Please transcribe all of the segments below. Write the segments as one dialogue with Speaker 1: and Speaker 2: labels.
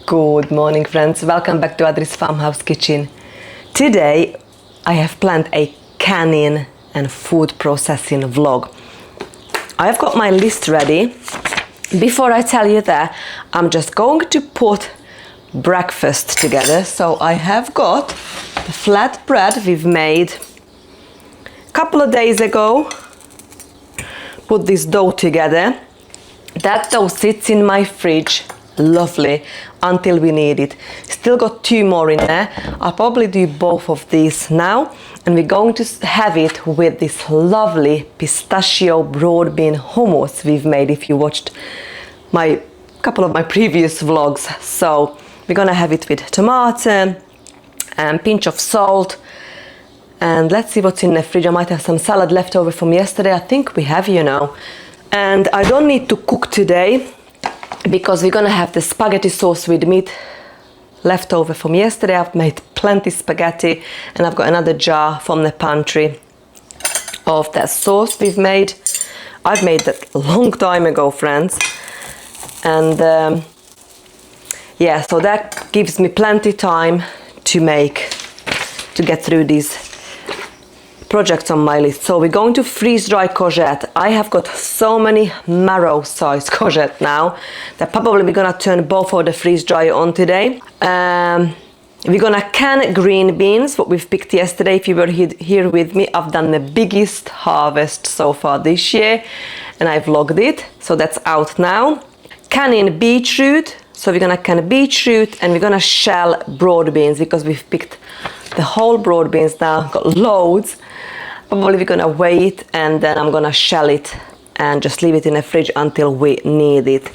Speaker 1: Good morning, friends. Welcome back to Adri's Farmhouse kitchen. Today I have planned a canning and food processing vlog. I've got my list ready. Before I tell you that, I'm just going to put breakfast together. So I have got the flat bread we've made a couple of days ago. Put this dough together. That dough sits in my fridge, lovely, until we need it. Still got 2 more in there. I'll probably do both of these now, and we're going to have it with this lovely pistachio broad bean hummus we've made if you watched my couple of my previous vlogs. So we're gonna have it with tomato and pinch of salt, and let's see what's in the fridge. I might have some salad left over from yesterday. I think we have, you know. And I don't need to cook today because we're gonna have the spaghetti sauce with meat left over from yesterday. I've made plenty spaghetti, and I've got another jar from the pantry of that sauce we've made. I've made that a long time ago, friends. And yeah, so that gives me plenty time to get through these projects on my list. So we're going to freeze dry courgette. I have got so many marrow sized courgette now that probably we're gonna turn both of the freeze dry on today. We're gonna can green beans, what we've picked yesterday. If you were here with me, I've done the biggest harvest so far this year, and I vlogged it, so that's out now. Canning beetroot, so we're gonna can beetroot, and we're gonna shell broad beans because we've picked the whole broad beans now, got loads. Probably we're gonna weigh it, and then I'm gonna shell it and just leave it in the fridge until we need it.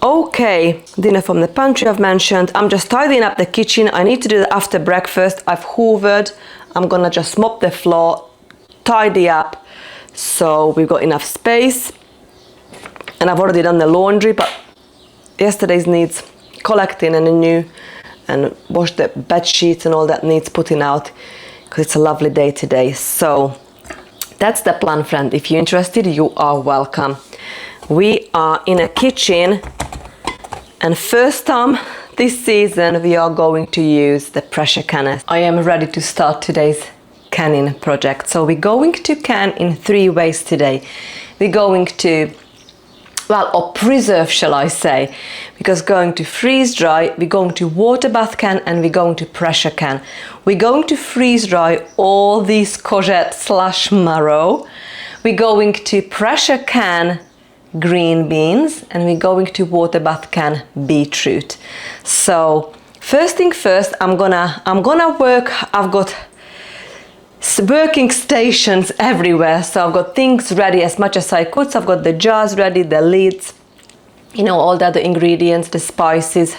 Speaker 1: Okay, dinner from the pantry I've mentioned. I'm just tidying up the kitchen. I need to do that after breakfast. I've hoovered. I'm gonna just mop the floor, tidy up, so we've got enough space. And I've already done the laundry, but yesterday's needs collecting and wash the bed sheets, and all that needs putting out because it's a lovely day today. So that's the plan, friend. If you're interested, you are welcome. We are in a kitchen, and first time this season we are going to use the pressure canner. I am ready to start today's canning project. So we're going to can in 3 ways today. We're going to, well, or preserve, shall I say, because going to freeze dry, we're going to water bath can, and we're going to pressure can. We're going to freeze dry all these courgette / marrow. We're going to pressure can green beans, and we're going to water bath can beetroot. So first thing first, I'm gonna work. I've got working stations everywhere, so I've got things ready as much as I could. So I've got the jars ready, the lids, you know, all the other ingredients, the spices,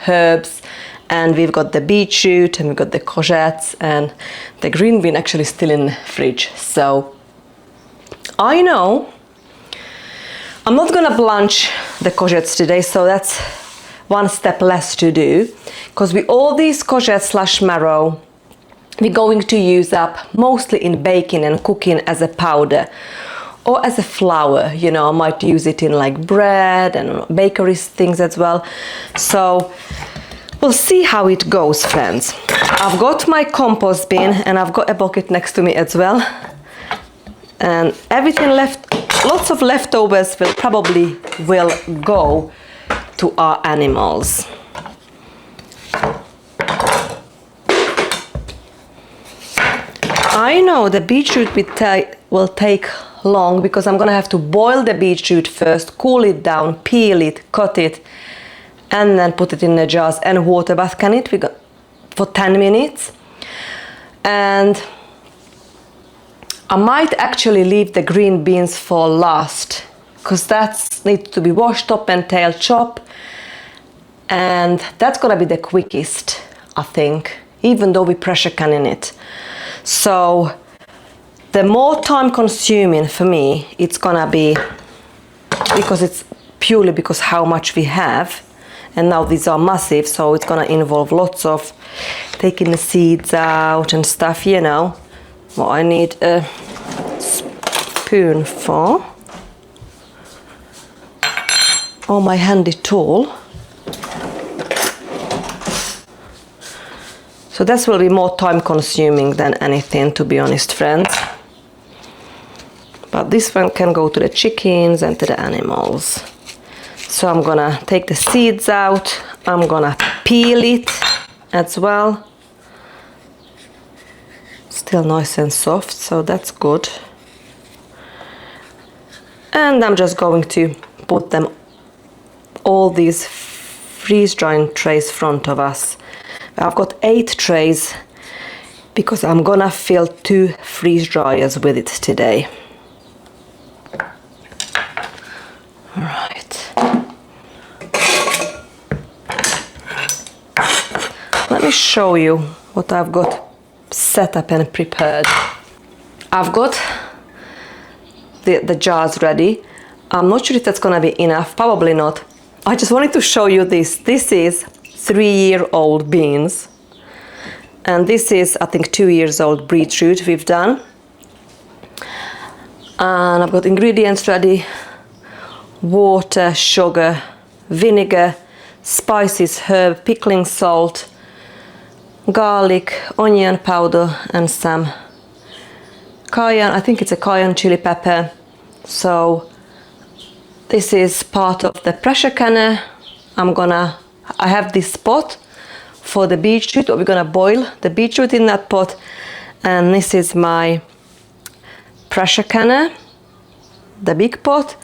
Speaker 1: herbs, and we've got the beetroot, and we've got the courgettes, and the green bean actually still in the fridge. So I know I'm not gonna blanch the courgettes today, so that's one step less to do, because with all these courgettes / marrow, we're going to use up mostly in baking and cooking as a powder or as a flour. You know, I might use it in like bread and bakery things as well. So we'll see how it goes, friends. I've got my compost bin, and I've got a bucket next to me as well. And everything left, lots of leftovers will go to our animals. I know the beetroot will take long because I'm gonna have to boil the beetroot first, cool it down, peel it, cut it, and then put it in the jars and water bath can it for 10 minutes. And I might actually leave the green beans for last, because that needs to be washed up and tail chop, and that's gonna be the quickest, I think, even though we pressure canning it. So the more time consuming for me it's gonna be, because it's purely because how much we have, and now these are massive, so it's gonna involve lots of taking the seeds out and stuff, you know. What I need a spoon for, or my handy tool. So this will be more time consuming than anything, to be honest, friends. But this one can go to the chickens and to the animals. So I'm gonna take the seeds out. I'm gonna peel it as well. Still nice and soft, so that's good. And I'm just going to put them all these freeze drying trays front of us. I've got 8 trays because I'm gonna fill 2 freeze dryers with it today. All right. Let me show you what I've got set up and prepared. I've got the jars ready. I'm not sure if that's gonna be enough, probably not. I just wanted to show you this. This is 3-year-old beans. And this is, I think, 2 years old beetroot we've done. And I've got ingredients ready. Water, sugar, vinegar, spices, herb, pickling salt, garlic, onion powder, and some cayenne. I think it's a cayenne chili pepper. So this is part of the pressure canner. I have this pot for the beetroot. We're gonna boil the beetroot in that pot, and this is my pressure canner, the big pot,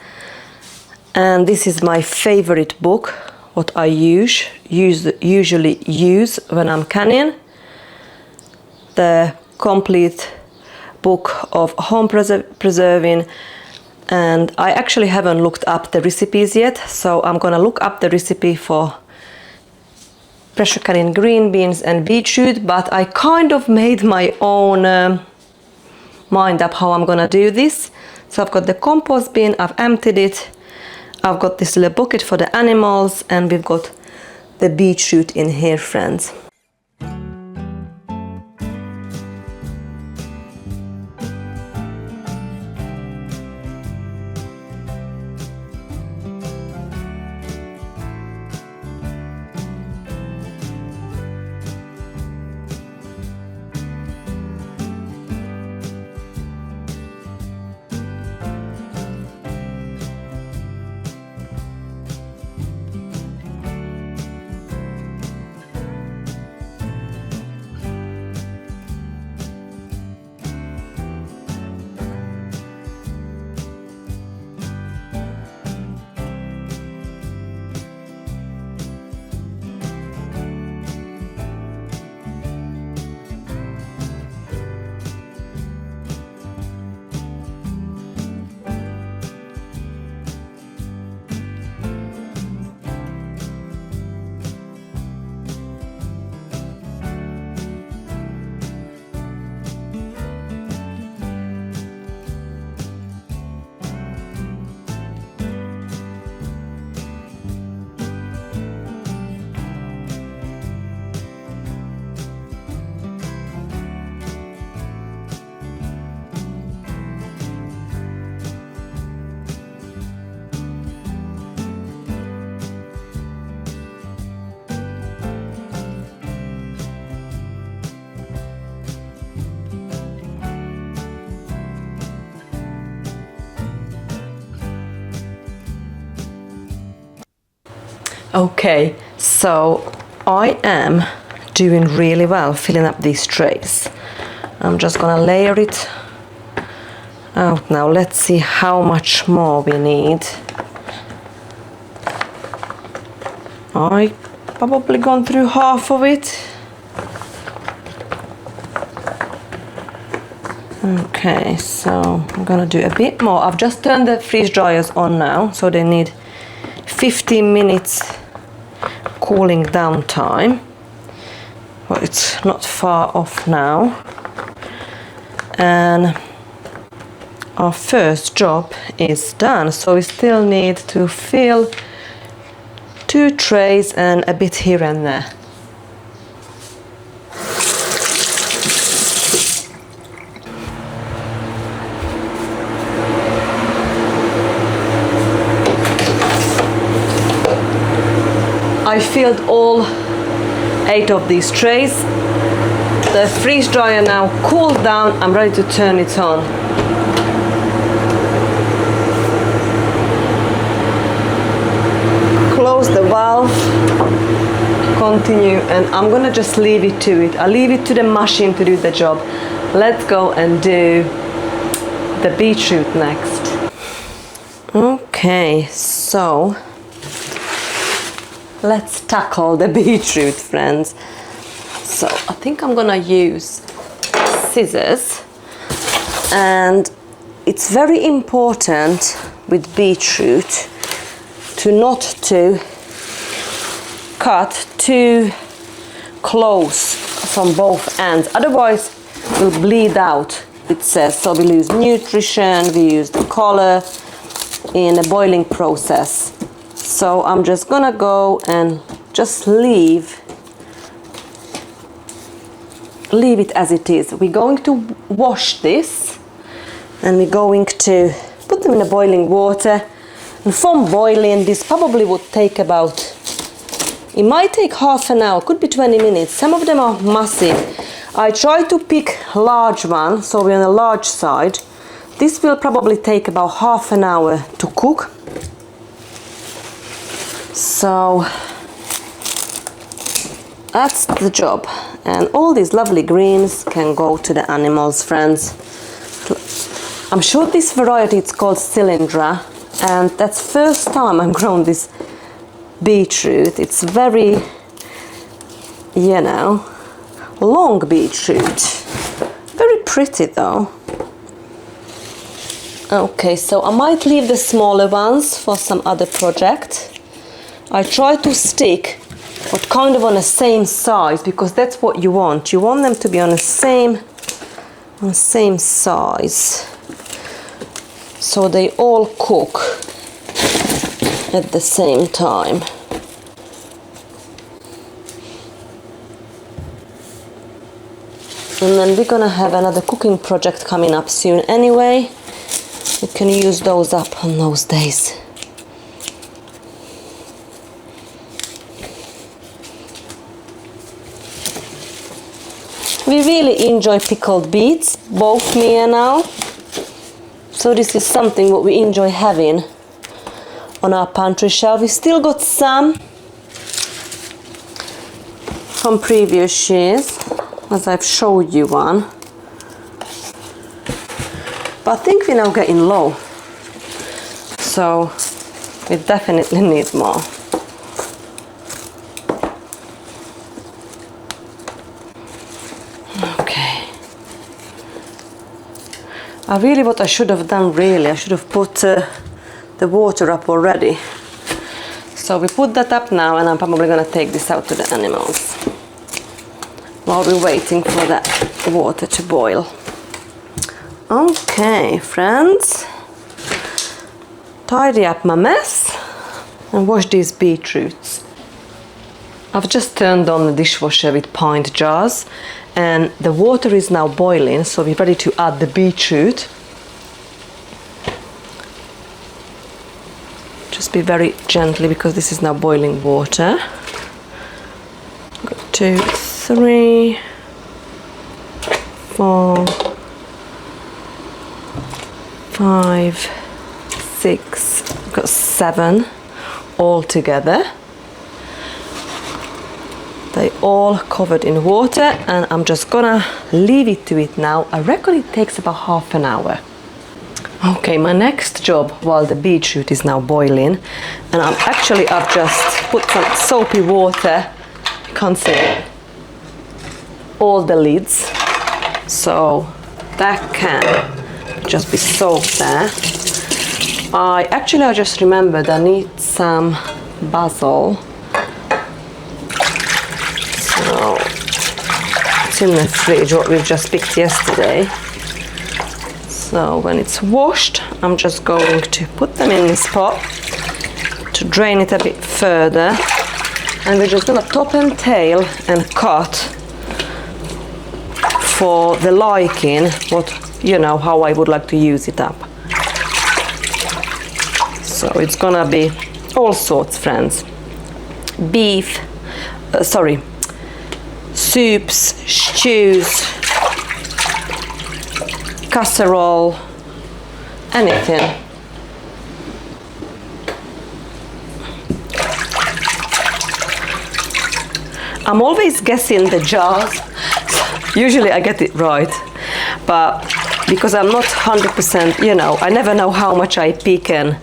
Speaker 1: and this is my favorite book, what I usually use when I'm canning, the complete book of home preserving. And I actually haven't looked up the recipes yet, so I'm gonna look up the recipe for pressure canning green beans and beetroot, but I kind of made my own mind up how I'm gonna do this. So I've got the compost bin, I've emptied it, I've got this little bucket for the animals, and we've got the beetroot in here, friends. Okay, so I am doing really well filling up these trays. I'm just gonna layer it out now. Let's see how much more we need. I probably gone through half of it. Okay, so I'm gonna do a bit more. I've just turned the freeze dryers on now, so they need 15 minutes cooling down time. Well, it's not far off now. And our first job is done, so we still need to fill 2 trays and a bit here and there. I filled all 8 of these trays, The freeze dryer now cooled down. I'm ready to turn it on. Close the valve, continue, and I'm gonna just leave it to it. I'll leave it to the machine to do the job. Let's go and do the beetroot next. Okay, so let's tackle the beetroot, friends. So I think I'm gonna use scissors, and it's very important with beetroot not to cut too close from both ends, otherwise we'll bleed out, it says. So we lose nutrition, we use the color in the boiling process. So I'm just gonna go and just leave it as it is. We're going to wash this, and we're going to put them in the boiling water. And from boiling, this probably would take about, it might take half an hour, could be 20 minutes. Some of them are massive. I try to pick large one, so we're on the large side. This will probably take about half an hour to cook. So that's the job. And all these lovely greens can go to the animals, friends. I'm sure this variety, it's called Cylindra. And that's first time I've grown this beetroot. It's very, you know, long beetroot. Very pretty though. Okay, so I might leave the smaller ones for some other project. I try to stick but kind of on the same size, because that's what you want. You want them to be on the same size, so they all cook at the same time. And then we're gonna have another cooking project coming up soon anyway. We can use those up on those days. We really enjoy pickled beets, both me and Al. So this is something what we enjoy having on our pantry shelf. We still got some from previous years, as I've showed you one. But I think we're now getting low. So we definitely need more. What I should have done really, I should have put the water up already. So we put that up now, and I'm probably going to take this out to the animals while we're waiting for that water to boil. Okay, friends, tidy up my mess and wash these beetroots. I've just turned on the dishwasher with pint jars, and the water is now boiling, so we're ready to add the beetroot. Just be very gently, because this is now boiling water. 2, 3, 4, 5, 6, I've got 7 all together. They all covered in water, and I'm just gonna leave it to it now. I reckon it takes about half an hour. Okay, my next job while the beetroot is now boiling, and I've just put some soapy water, you can't see it, all the lids, so that can just be soaked there. I just remembered I need some basil. So it's in the fridge, what we've just picked yesterday. So when it's washed, I'm just going to put them in this pot to drain it a bit further, and we're just gonna top and tail and cut for the liking, how I would like to use it up. So it's gonna be all sorts, friends. soups, stews, casserole, anything. I'm always guessing the jars. Usually I get it right, but because I'm not 100%, you know, I never know how much I pick and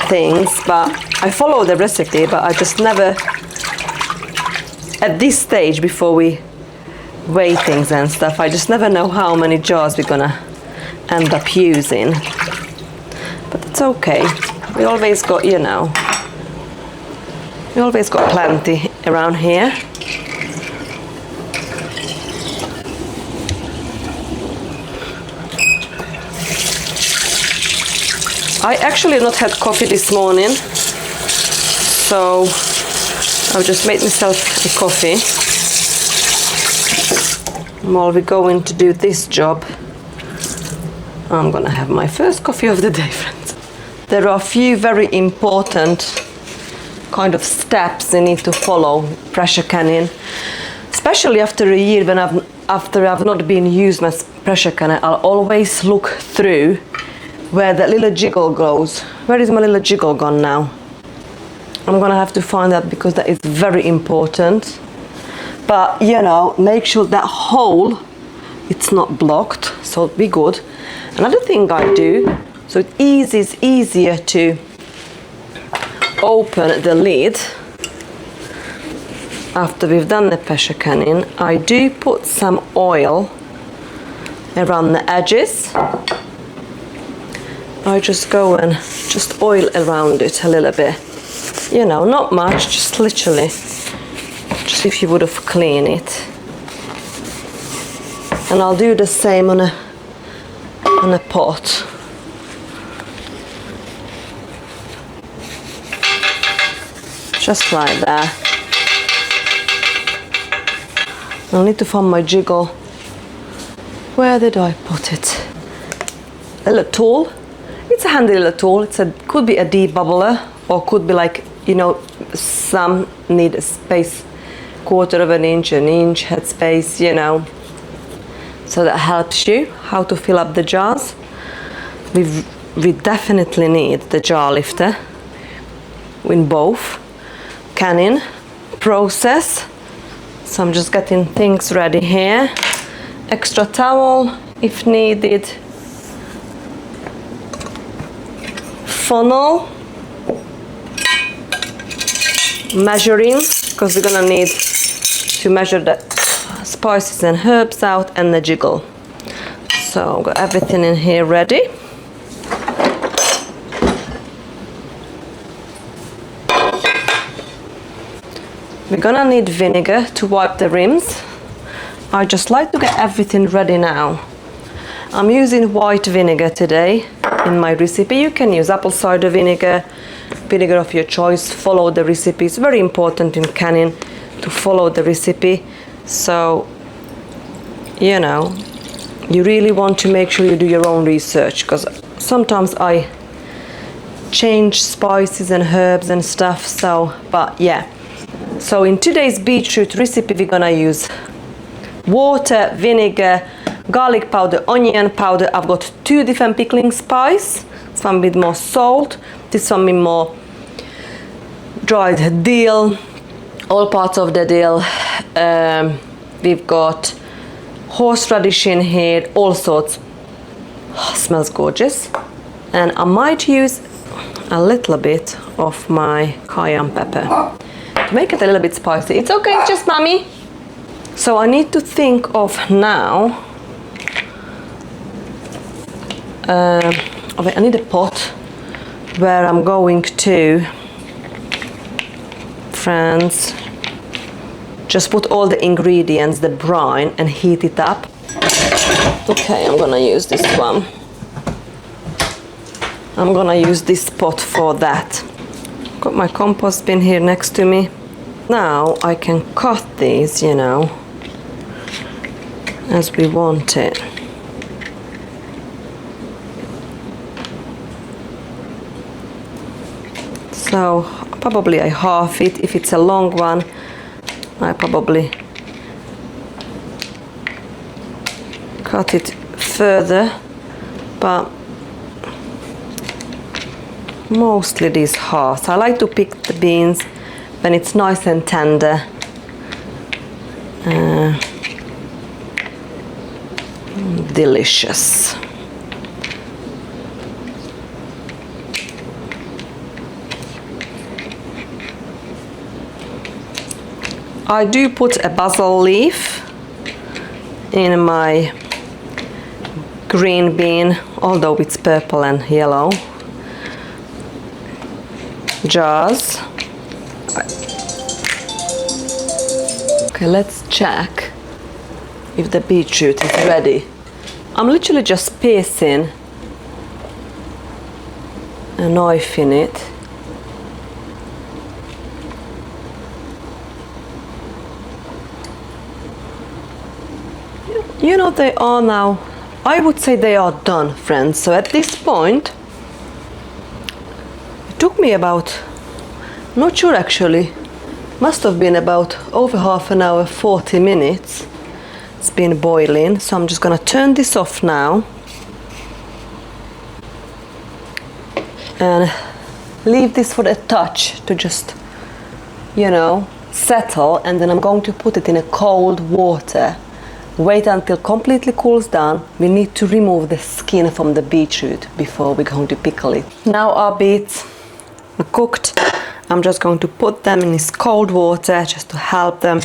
Speaker 1: things, but I follow the recipe, but I just never, at this stage before we weigh things and stuff, I just never know how many jars we're gonna end up using. But it's okay. We always got, you know, we always got plenty around here. I actually not had coffee this morning, so I've just made myself a coffee. While we're going to do this job, I'm gonna have my first coffee of the day, friends. There are a few very important kind of steps you need to follow pressure canning, especially after a year when after I've not been used my pressure canner. I'll always look through where that little jiggle goes. Where is my little jiggle gone now? I'm gonna have to find that because that is very important. But you know, make sure that hole it's not blocked, so it'll be good. Another thing I do, so it is easier to open the lid after we've done the pressure canning, I do put some oil around the edges. I just go and just oil around it a little bit. You know, not much, just literally, just if you would have cleaned it. And I'll do the same on a pot. Just like that. I'll need to find my jiggle. Where did I put it? A little tool. It's a handy little tool. Could be a debubbler, or could be like, you know, some need a space, 1/4 of an inch, an inch head space, you know. So that helps you how to fill up the jars. We definitely need the jar lifter in both canning process. So I'm just getting things ready here. Extra towel if needed. Funnel. Measuring, because we're gonna need to measure the spices and herbs out, and the jiggle. So I've got everything in here ready. We're gonna need vinegar to wipe the rims. I just like to get everything ready now. I'm using white vinegar today in my recipe. You can use apple cider vinegar, vinegar of your choice. Follow the recipe. It's very important in canning to follow the recipe. So, you know, you really want to make sure you do your own research, because sometimes I change spices and herbs and stuff. So, but yeah. So in today's beetroot recipe, we're gonna use water, vinegar, garlic powder, onion powder. I've got 2 different pickling spice. This one with more salt, this one with more dried dill, all parts of the dill. We've got horseradish in here, all sorts. Oh, smells gorgeous. And I might use a little bit of my cayenne pepper to make it a little bit spicy. It's okay, just mommy. So I need to think of now, I need a pot where I'm going to, friends, just put all the ingredients, the brine, and heat it up. Okay, I'm gonna use this one. I'm gonna use this pot for that. Got my compost bin here next to me. Now I can cut these, you know, as we want it. So probably I half it. If it's a long one, I probably cut it further, but mostly these halves. I like to pick the beans when it's nice and tender. Delicious. I do put a basil leaf in my green bean, although it's purple and yellow jars. Okay, let's check if the beetroot is ready. I'm literally just piercing a knife in it. You know, they are now, I would say they are done, friends. So at this point, it took me about, not sure actually, must have been about over half an hour, 40 minutes. It's been boiling, so I'm just gonna turn this off now and leave this for a touch to just, you know, settle, and then I'm going to put it in a cold water. Wait until completely cools down. We need to remove the skin from the beetroot before we're going to pickle it. Now our beets are cooked. I'm just going to put them in this cold water just to help them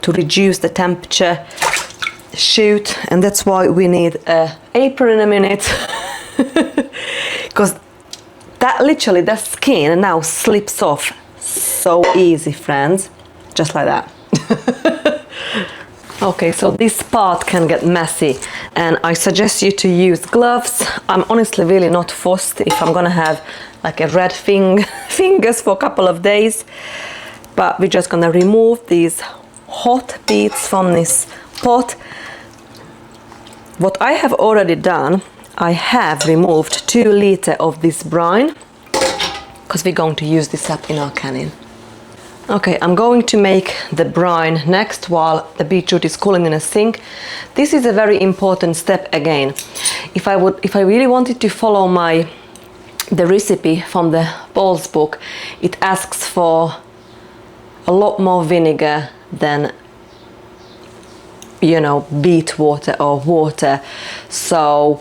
Speaker 1: to reduce the temperature. Shoot, and that's why we need an apron in a minute, because that literally, the skin now slips off so easy, friends, just like that. Okay, so this part can get messy, and I suggest you to use gloves. I'm honestly really not fussed if I'm gonna have like a red fingers for a couple of days, but we're just gonna remove these hot beets from this pot. What I have already done, I have removed 2 liters of this brine, because we're going to use this up in our canning. Okay, I'm going to make the brine next while the beetroot is cooling in a sink. This is a very important step again. If I really wanted to follow the recipe from the Paul's book, it asks for a lot more vinegar than, you know, beet water or water. So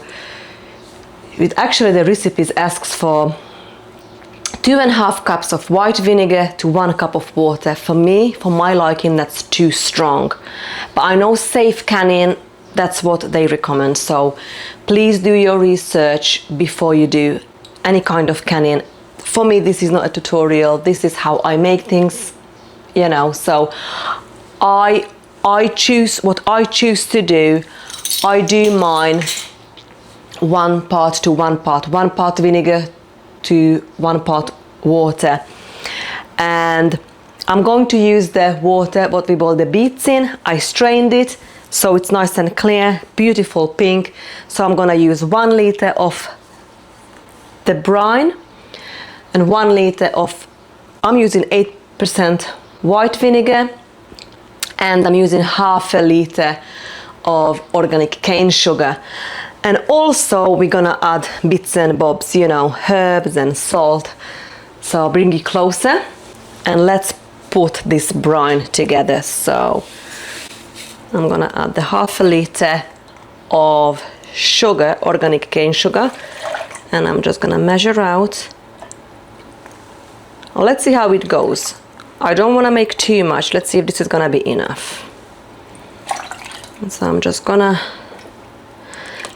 Speaker 1: it actually, the recipes asks for 2.5 cups of white vinegar to 1 cup of water. For me, for my liking, that's too strong. But I know safe canning, that's what they recommend. So please do your research before you do any kind of canning. For me, this is not a tutorial. This is how I make things, you know. So I choose what I choose to do. I do mine 1 part to 1 part, 1 part vinegar to 1 part water, and I'm going to use the water what we boil the beets in. I strained it so it's nice and clear, beautiful pink. So I'm gonna use 1 liter of the brine and 1 liter of, I'm using 8% white vinegar, and I'm using half a liter of organic cane sugar. And also we're gonna add bits and bobs, you know, herbs and salt. So I'll bring you closer and let's put this brine together. So I'm gonna add the half a liter of sugar, organic cane sugar, and I'm just gonna measure out. Well, let's see how it goes. I don't wanna make too much. Let's see if this is gonna be enough. So I'm just gonna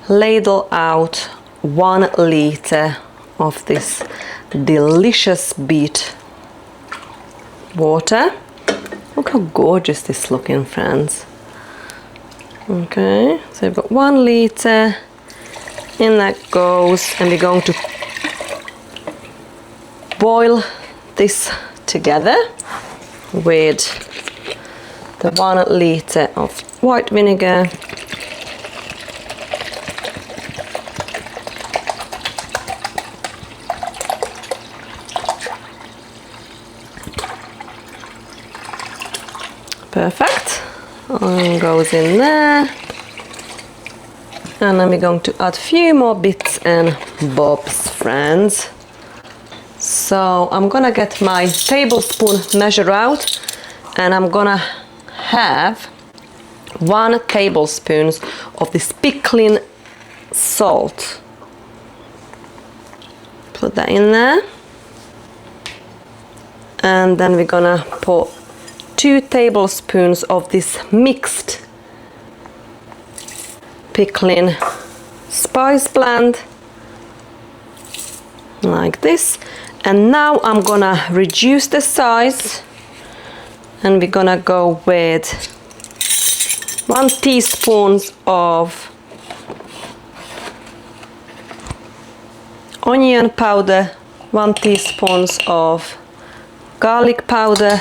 Speaker 1: ladle out 1 liter of this delicious beet water. Look how gorgeous this is looking, friends. Okay, so I've got 1 liter, in that goes, and we're going to boil this together with the 1 liter of white vinegar, perfect, and goes in there. And then we're going to add a few more bits and bobs, friends. So I'm gonna get my tablespoon measure out, and I'm gonna have 1 tablespoon of this pickling salt. Put that in there. And then we're gonna put 2 tablespoons of this mixed pickling spice blend, like this. And now I'm gonna reduce the size, and we're gonna go with 1 teaspoon of onion powder, 1 teaspoon of garlic powder,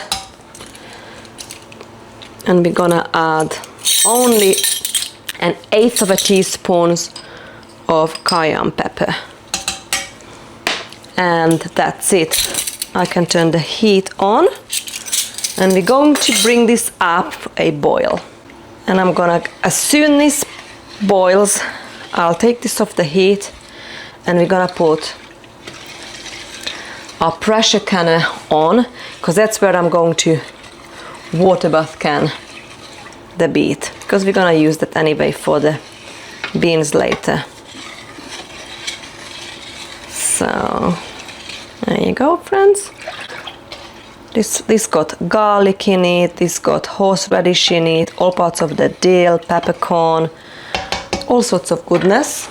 Speaker 1: and we're gonna add only 1/8 of a teaspoon of cayenne pepper. And that's it. I can turn the heat on, and we're going to bring this up a boil. And I'm gonna, as soon as this boils, I'll take this off the heat, and we're gonna put our pressure canner on, because that's where I'm going to water bath can the beet, because we're gonna use that anyway for the beans later. So there you go, friends. This got garlic in it, this got horseradish in it, all parts of the dill, peppercorn, all sorts of goodness.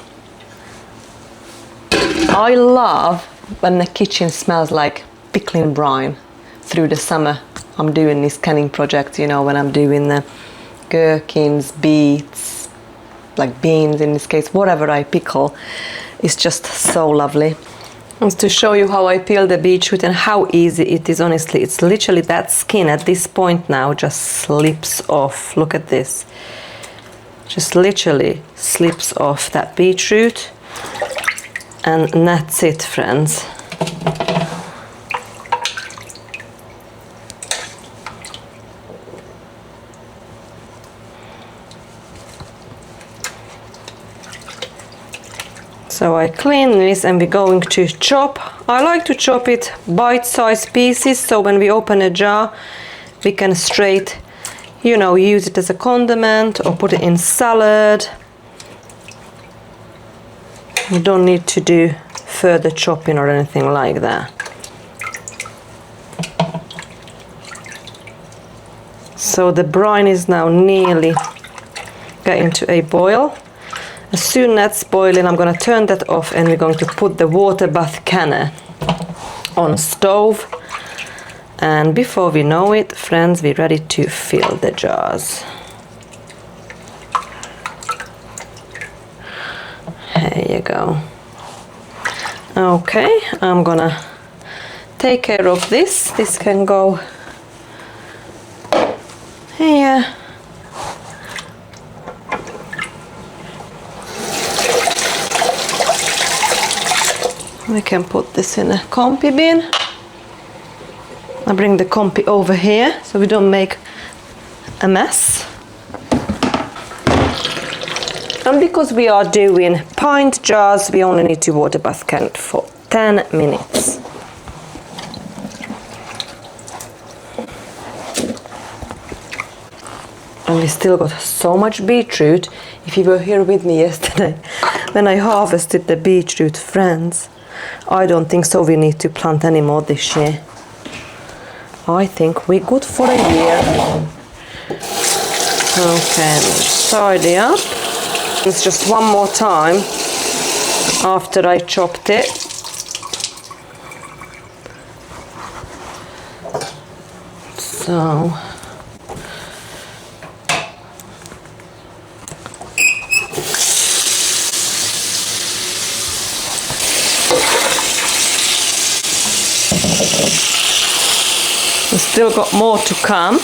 Speaker 1: I love when the kitchen smells like pickling brine through the summer. I'm doing this canning project, you know, when I'm doing the gherkins, beets, like beans in this case, whatever I pickle, it's just so lovely. And to show you how I peel the beetroot and how easy it is, honestly, it's literally that skin at this point now just slips off. Look at this. Just literally slips off that beetroot. And that's it, friends. So I clean this, and we're going to chop. I like to chop it bite-sized pieces, so when we open a jar, we can straight, you know, use it as a condiment or put it in salad. You don't need to do further chopping or anything like that. So the brine is now nearly getting to a boil. As soon as that's boiling, I'm going to turn that off, and we're going to put the water bath canner on stove. And before we know it, friends, we're ready to fill the jars. There you go. Okay, I'm gonna take care of this. This can go here. We can put this in a compi bin. I bring the compi over here so we don't make a mess. And because we are doing pint jars, we only need to water bath can it for 10 minutes. And we still got so much beetroot. If you were here with me yesterday when I harvested the beetroot, friends, I don't think so we need to plant any more this year. I think we're good for a year. Okay, tidy up. It's just one more time after I chopped it. So we still got more to come,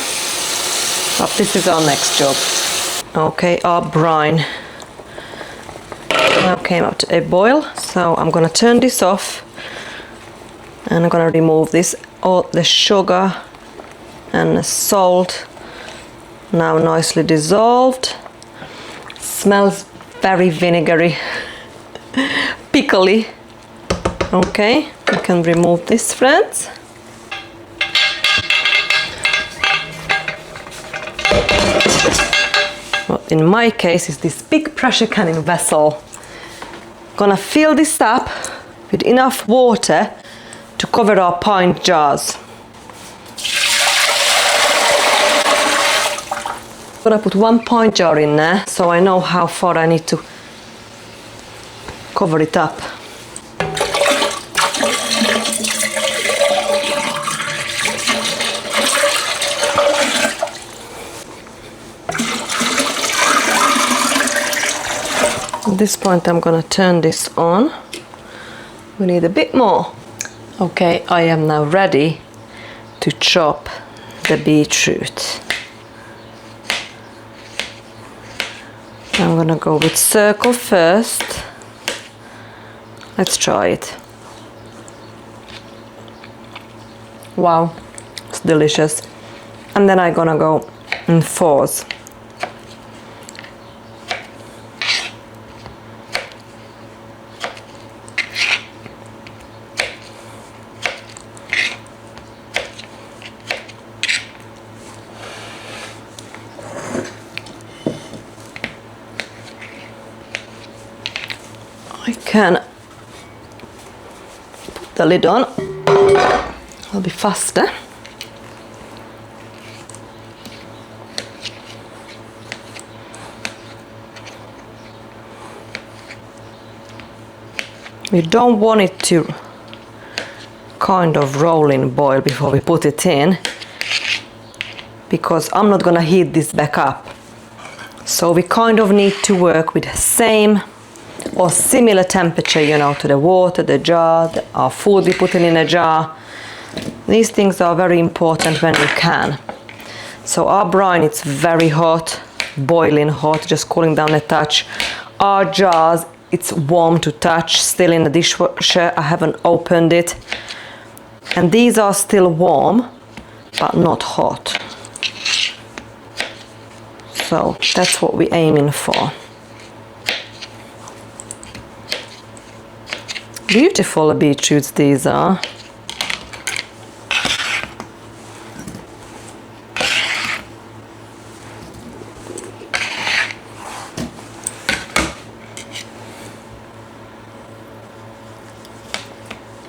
Speaker 1: but this is our next job. Okay, our brine now came up to a boil, so I'm gonna turn this off, and I'm gonna remove this, all the sugar and the salt now nicely dissolved. Smells very vinegary, pickly. Okay, we can remove this, friends. Well, in my case, it's this big pressure canning vessel. Gonna fill this up with enough water to cover our pint jars. I'm gonna put 1 pint jar in there so I know how far I need to cover it up. At this point I'm gonna turn this on. We need a bit more. Okay, I am now ready to chop the beetroot. I'm gonna go with circle first. Let's try it. Wow, it's delicious. And then I'm gonna go in fours. I can put the lid on, it'll be faster. We don't want it to kind of roll in boil before we put it in, because I'm not gonna heat this back up. So we kind of need to work with the same or similar temperature, you know, to the water, the jar, our food we put in a jar. These things are very important when you can. So our brine, it's very hot, boiling hot, just cooling down a touch. Our jars, it's warm to touch, still in the dishwasher. I haven't opened it. And these are still warm, but not hot. So that's what we're aiming for. Beautiful beetroots these are.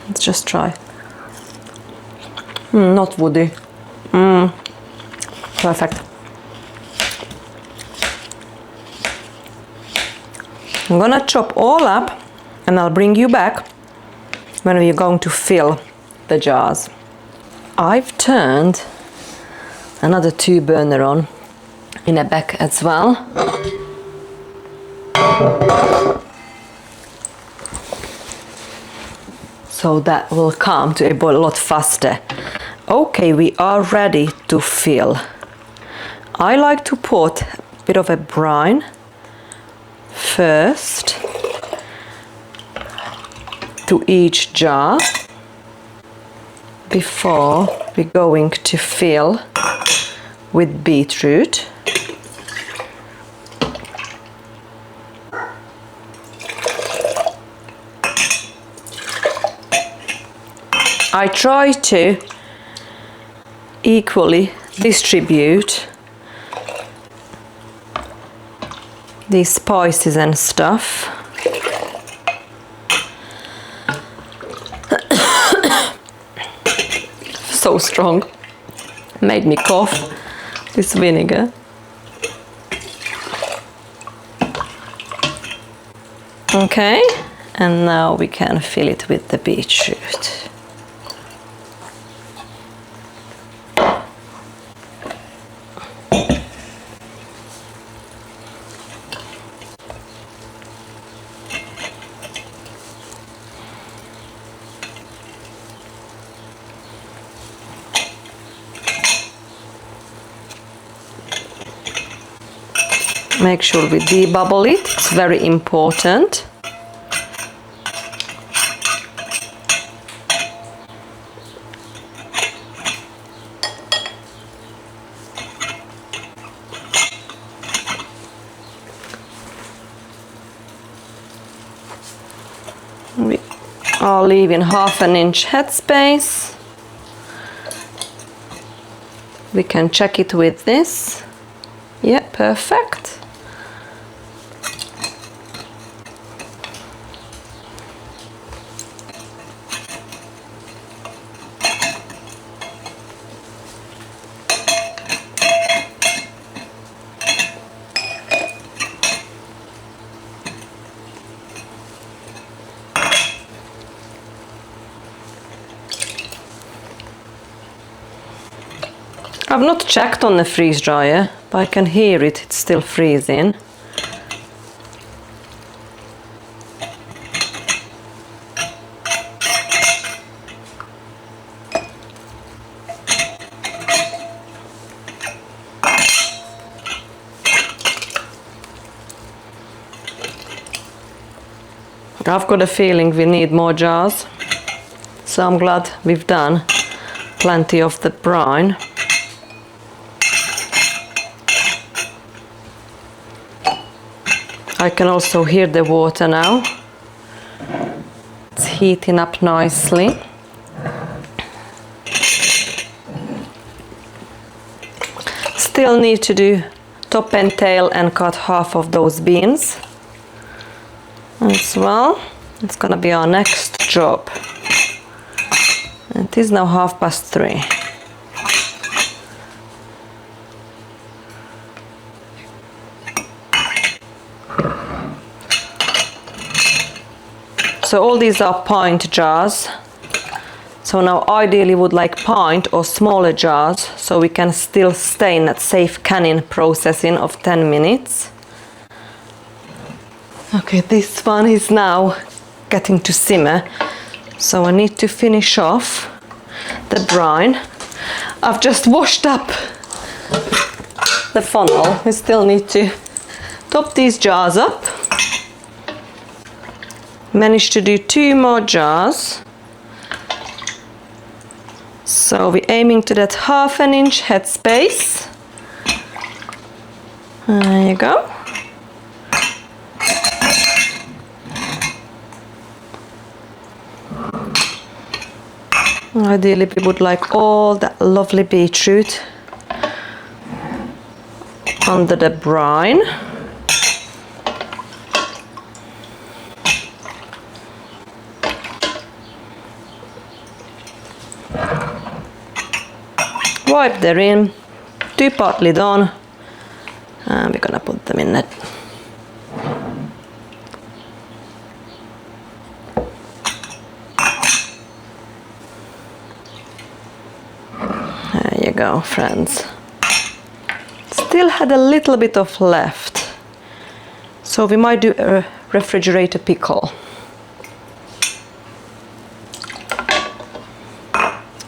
Speaker 1: Let's just try. Not woody. Perfect. I'm gonna chop all up and I'll bring you back when we're going to fill the jars. I've turned another 2 burner on in a back as well. So that will come to a boil a lot faster. Okay, we are ready to fill. I like to put a bit of a brine first to each jar before we're going to fill with beetroot. I try to equally distribute these spices and stuff. So strong, made me cough, this vinegar. Okay, and now we can fill it with the beetroot. Make sure we debubble it, it's very important. I'll leave in 1/2 inch headspace. We can check it with this. Yeah, perfect. I've not checked on the freeze dryer, but I can hear it, it's still freezing. I've got a feeling we need more jars, so I'm glad we've done plenty of the brine. I can also hear the water now. It's heating up nicely. Still need to do top and tail and cut half of those beans as well. It's gonna be our next job. It is now 3:30. So all these are pint jars. So now ideally would like pint or smaller jars so we can still stay in that safe canning processing of 10 minutes. Okay, this one is now getting to simmer. So I need to finish off the brine. I've just washed up the funnel. We still need to top these jars up. Managed to do 2 more jars. So we're aiming to that 1/2 inch headspace. There you go. Ideally we would like all that lovely beetroot under the brine. Wipe them in, 2-part lid on, and we're gonna put them in it. There you go, friends. Still had a little bit of left, so we might do a refrigerator pickle.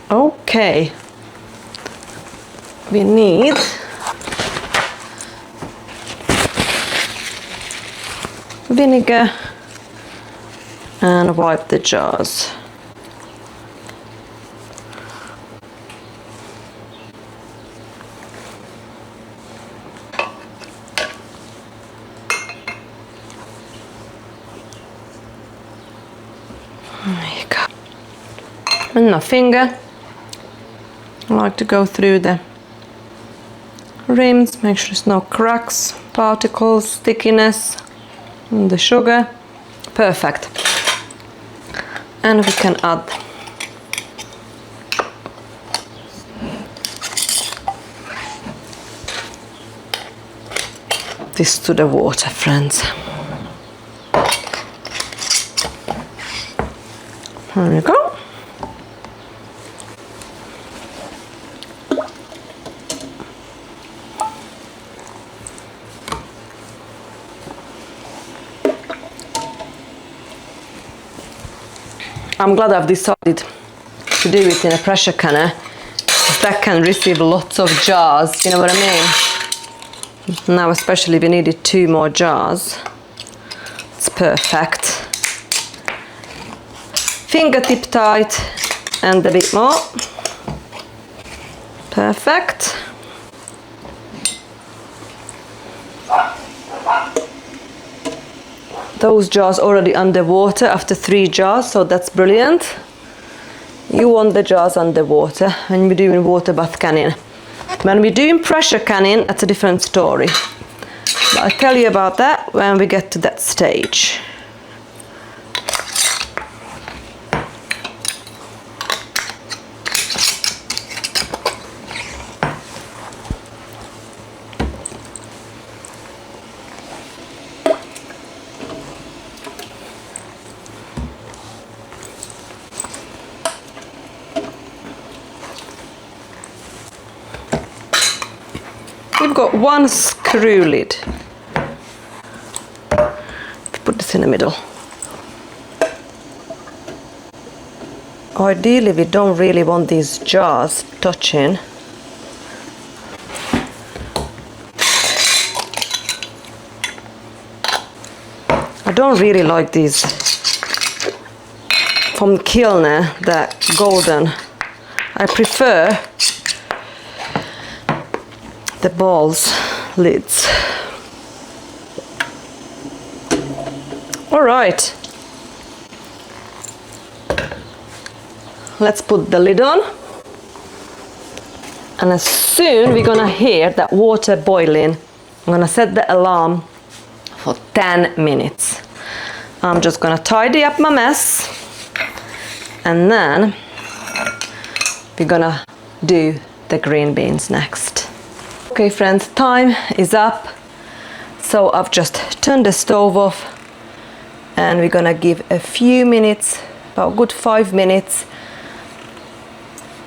Speaker 1: Okay. We need vinegar and wipe the jars. There you go. And a finger. I like to go through the rims, make sure there's no cracks, particles, stickiness, and the sugar. Perfect. And we can add this to the water, friends. There we go. I'm glad I've decided to do it in a pressure canner. That can receive lots of jars, you know what I mean? Now especially we needed 2 more jars. It's perfect. Fingertip tight and a bit more. Perfect. those jars already underwater after 3 jars, so that's brilliant. You want the jars underwater when we're doing water bath canning. When we're doing pressure canning, that's a different story. But I'll tell you about that when we get to that stage. We've got one screw lid. Put this in the middle. Ideally, we don't really want these jars touching. I don't really like these from Kilner, that golden. I prefer the balls lids. All right, let's put the lid on, and as soon we're gonna hear that water boiling, I'm gonna set the alarm for 10 minutes. I'm just gonna tidy up my mess, and then we're gonna do the green beans next. Okay friends, time is up. So I've just turned the stove off, and we're gonna give a few minutes, about a good 5 minutes,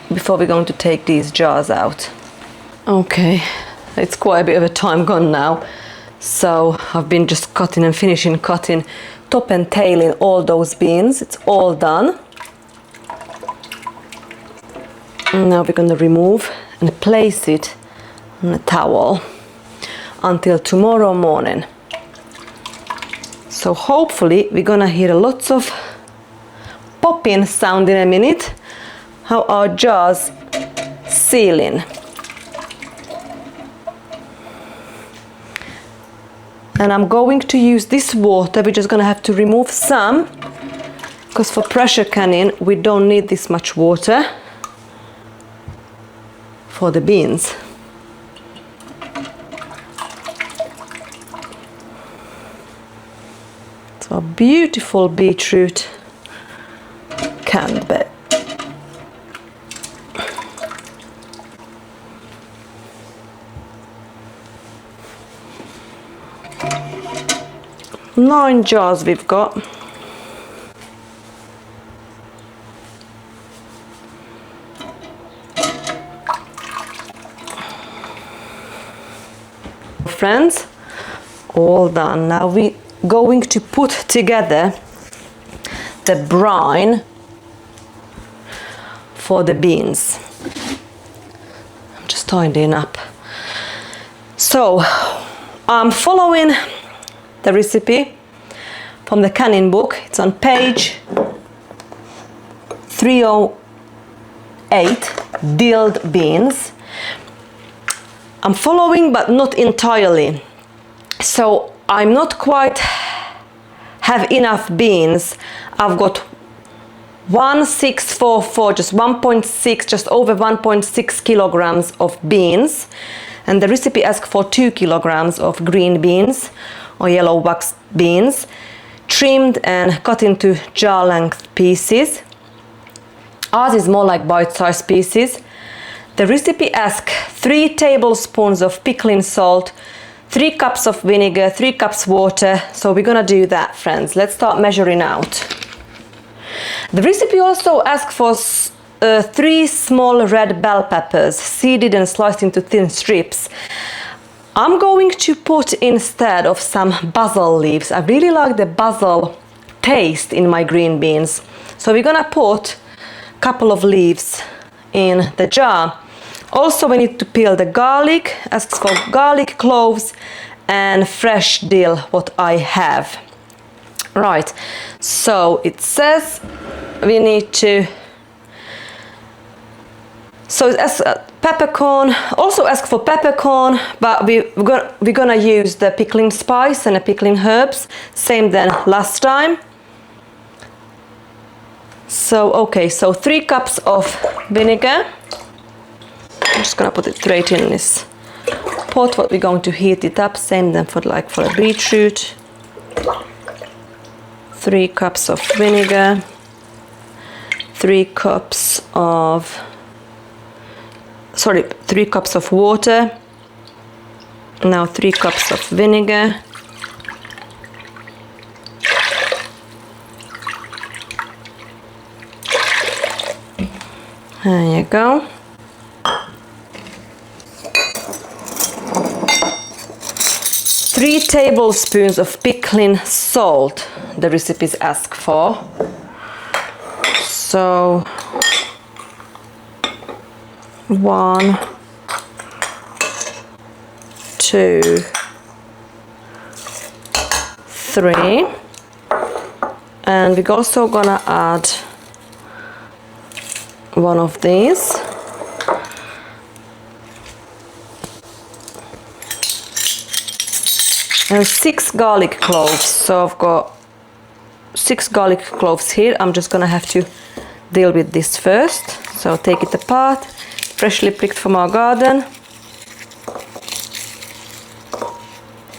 Speaker 1: before we're going to take these jars out. Okay, it's quite a bit of a time gone now. So I've been just cutting and finishing cutting, top and tailing all those beans. It's all done. And now we're gonna remove and place it on a towel until tomorrow morning. So hopefully we're gonna hear lots of popping sound in a minute, how our jars sealing. And I'm going to use this water. We're just gonna have to remove some, because for pressure canning we don't need this much water for the beans. So a beautiful beetroot canned bed. Nine jars we've got. Friends, all done. Now we're going to put together the brine for the beans. I'm just tidying up. So I'm following the recipe from the canning book. It's on page 308, dilled beans. I'm following, but not entirely. So I'm not quite have enough beans. I've got 1644, just 1.6, just over 1.6 kilograms of beans. And the recipe asks for 2 kilograms of green beans or yellow wax beans, trimmed and cut into jar length pieces. Ours is more like bite-sized pieces. The recipe asks 3 tablespoons of pickling salt, 3 cups of vinegar, 3 cups water. So we're gonna do that, friends. Let's start measuring out. The recipe also asks for 3 small red bell peppers, seeded and sliced into thin strips. I'm going to put instead of some basil leaves. I really like the basil taste in my green beans. So we're gonna put a couple of leaves in the jar. Also, we need to peel the garlic, asks for garlic cloves and fresh dill, what I have. Right, so it says we need to, so it asks peppercorn. Also ask for peppercorn, but we're gonna use the pickling spice and the pickling herbs, same than last time. So okay, so 3 cups of vinegar. I'm just gonna put it straight in this pot. What we're going to heat it up, same than for a beetroot. 3 cups of vinegar. 3 cups of 3 cups of water. Now 3 cups of vinegar. There you go. 3 tablespoons of pickling salt, the recipes ask for. So 1, 2, 3, and we're also gonna add one of these. And 6 garlic cloves. So I've got 6 garlic cloves here. I'm just gonna have to deal with this first. So take it apart, freshly picked from our garden.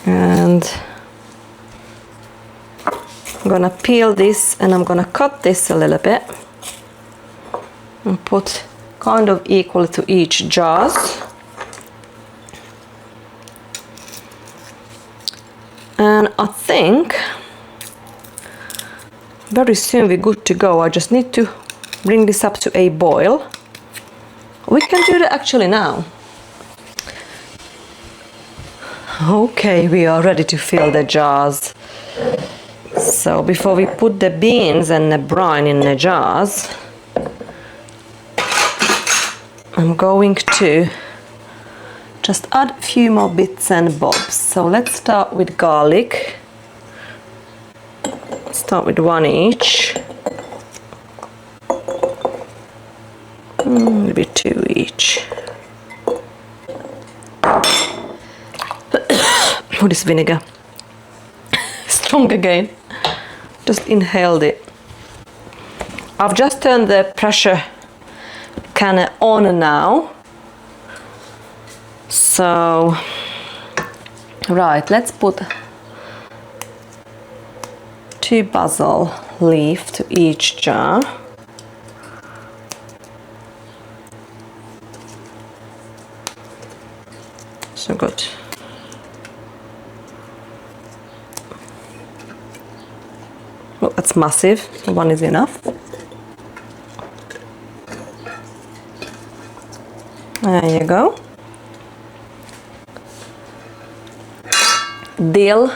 Speaker 1: And I'm gonna peel this and I'm gonna cut this a little bit and put kind of equal to each jars. And I think very soon we're good to go. I just need to bring this up to a boil. We can do that actually now. Okay, we are ready to fill the jars. So before we put the beans and the brine in the jars, I'm going to just add a few more bits and bobs. So let's start with garlic. Start with 1 each. Maybe 2 each. Oh, this vinegar. Strong again. Just inhaled it. I've just turned the pressure can on now. So, right, let's put 2 basil leaves to each jar. So good. Well, that's massive. 1 is enough. There you go. Dill.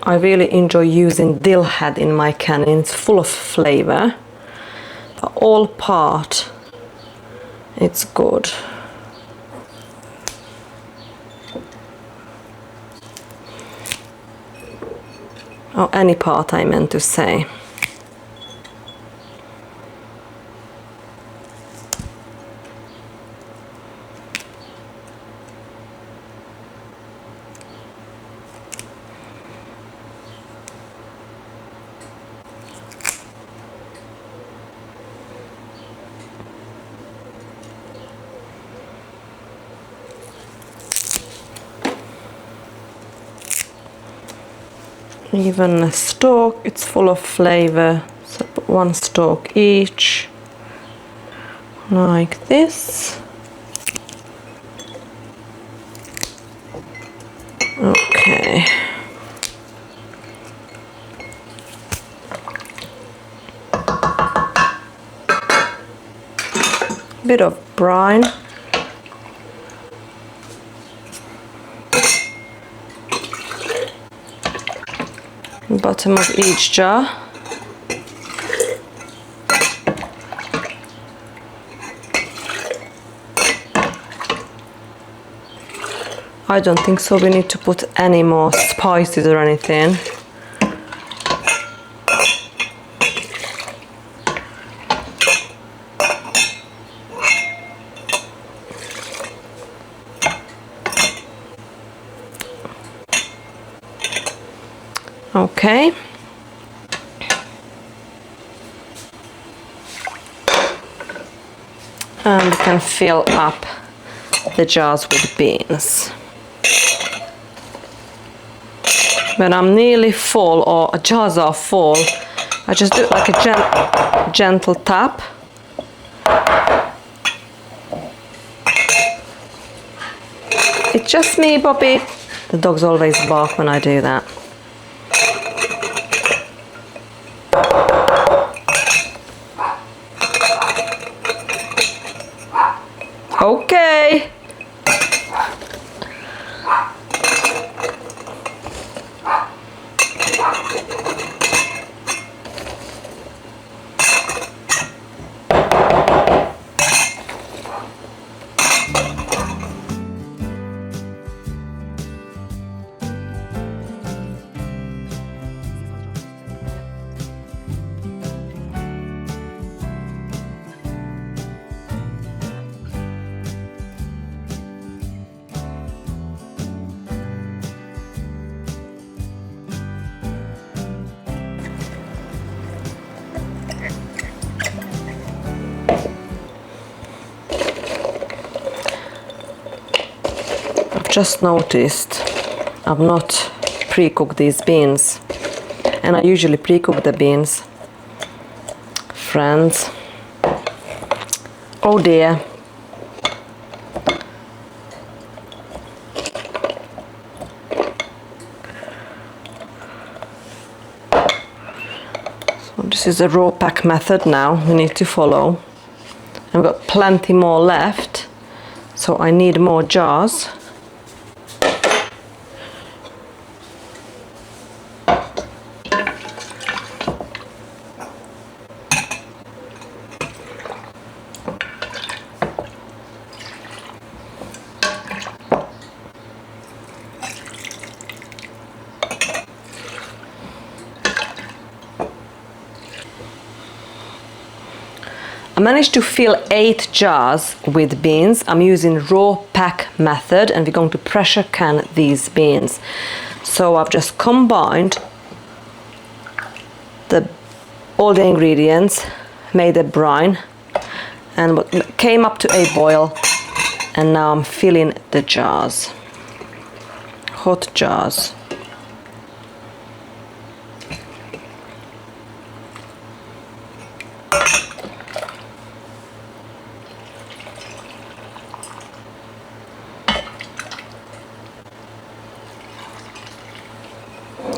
Speaker 1: I really enjoy using dill head in my canning. It's full of flavor, but all part, it's good. Oh, any part I meant to say. Even a stalk, it's full of flavor. So put 1 stalk each, like this. Okay. Bit of brine. Bottom of each jar. I don't think so we need to put any more spices or anything. Okay. And we can fill up the jars with beans. When I'm nearly full or jars are full, I just do like a gentle tap. It's just me, Bobby. The dogs always bark when I do that. Okay. Just noticed I've not pre-cooked these beans, and I usually pre-cook the beans. Friends, oh dear. So this is a raw pack method now we need to follow. I've got plenty more left, so I need more jars. I managed to fill 8 jars with beans. I'm using raw pack method, and we're going to pressure can these beans. So I've just combined all the ingredients, made a brine, and what came up to a boil, and now I'm filling the jars, hot jars.